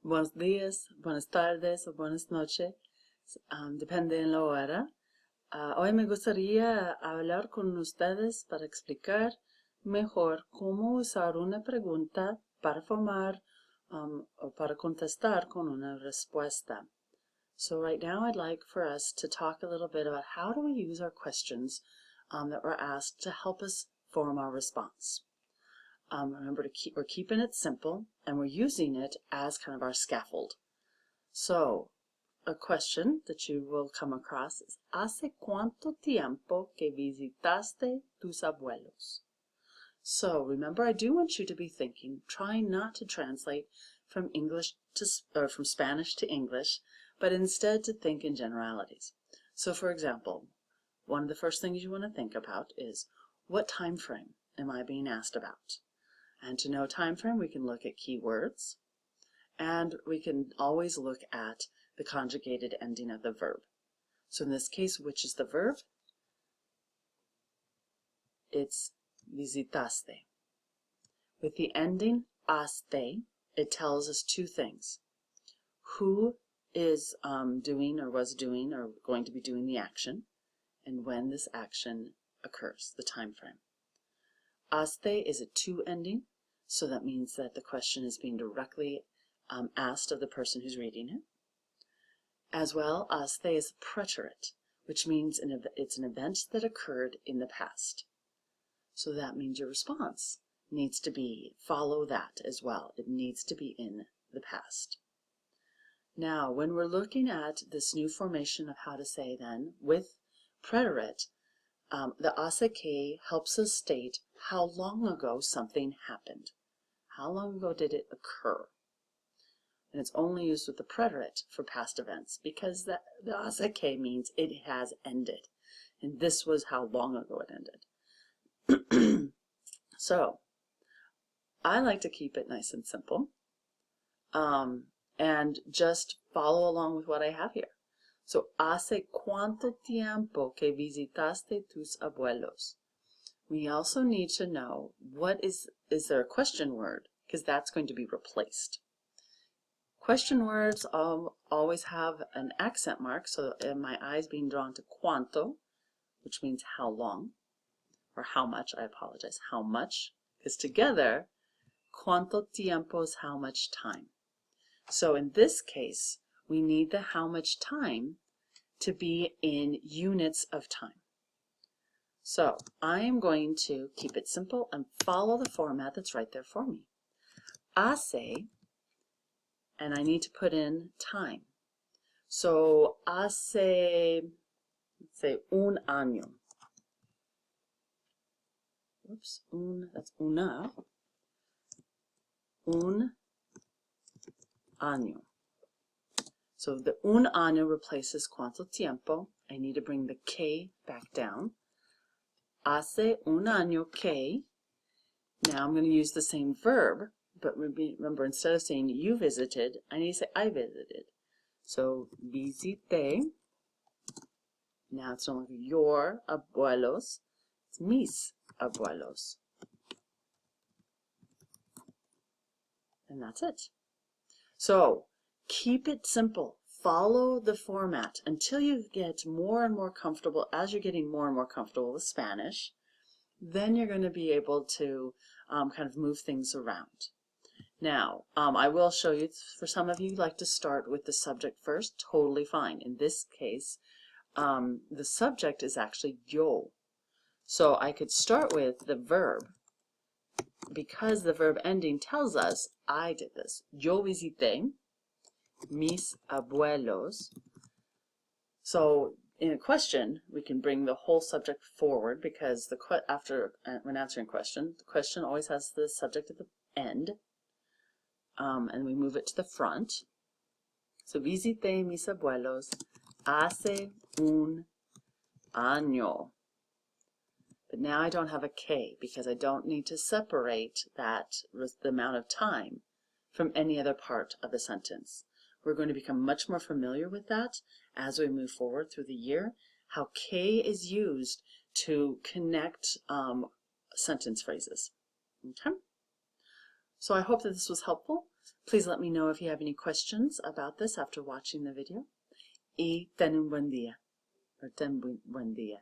Buenos días, buenas tardes o buenas noches, depende en la hora. Hoy me gustaría hablar con ustedes para explicar mejor cómo usar una pregunta para formar o para contestar con una respuesta. So right now I'd like for us to talk a little bit about how do we use our questions that we're asked to help us form our response. Remember, we're keeping it simple and we're using it as kind of our scaffold. So a question that you will come across is, ¿Hace cuánto tiempo que visitaste tus abuelos? So remember, I do want you to be thinking, trying not to translate from from Spanish to English, but instead to think in generalities. So for example, one of the first things you want to think about is, what time frame am I being asked about? And to know time frame, we can look at keywords, and we can always look at the conjugated ending of the verb. So in this case, which is the verb? It's visitaste. With the ending aste, it tells us two things. Who is doing or was doing or going to be doing the action, and when this action occurs, the time frame. Aste is a to ending, so that means that the question is being directly asked of the person who's reading it. As well, aste is a preterite, which means it's an event that occurred in the past. So that means your response needs to follow that as well. It needs to be in the past. Now, when we're looking at this new formation of how to say then with preterite, the hace que helps us state how long ago something happened. How long ago did it occur? And it's only used with the preterite for past events because the hace que means it has ended. And this was how long ago it ended. So, I like to keep it nice and simple and just follow along with what I have here. So, ¿hace cuánto tiempo que visitaste tus abuelos? We also need to know is there a question word, because that's going to be replaced. Question words always have an accent mark, so my eyes being drawn to cuánto, which means how long, or how much, I apologize, how much, because together, cuánto tiempo is how much time. So in this case, we need the how much time to be in units of time. So I am going to keep it simple and follow the format that's right there for me. Hace, and I need to put in time. So hace, let's say, un año. Oops, that's una. Un año. So the un año replaces cuánto tiempo. I need to bring the que back down. Hace un año que. Now I'm going to use the same verb, but remember, instead of saying you visited, I need to say I visited. So visité. Now it's no longer your abuelos, it's mis abuelos. And that's it. So keep it simple. Follow the format until you get more and more comfortable. As you're getting more and more comfortable with Spanish, then you're going to be able to kind of move things around. Now, I will show you, for some of you like to start with the subject first, totally fine. In this case, the subject is actually yo. So I could start with the verb, because the verb ending tells us I did this. Yo visité mis abuelos. So in a question, we can bring the whole subject forward, because when answering a question, the question always has the subject at the end, and we move it to the front. So visité mis abuelos hace un año. But now I don't have a que, because I don't need to separate the amount of time from any other part of the sentence. We're going to become much more familiar with that as we move forward through the year, how que is used to connect sentence phrases. Okay? So I hope that this was helpful. Please let me know if you have any questions about this after watching the video. Y ten un buen día, or ten buen día.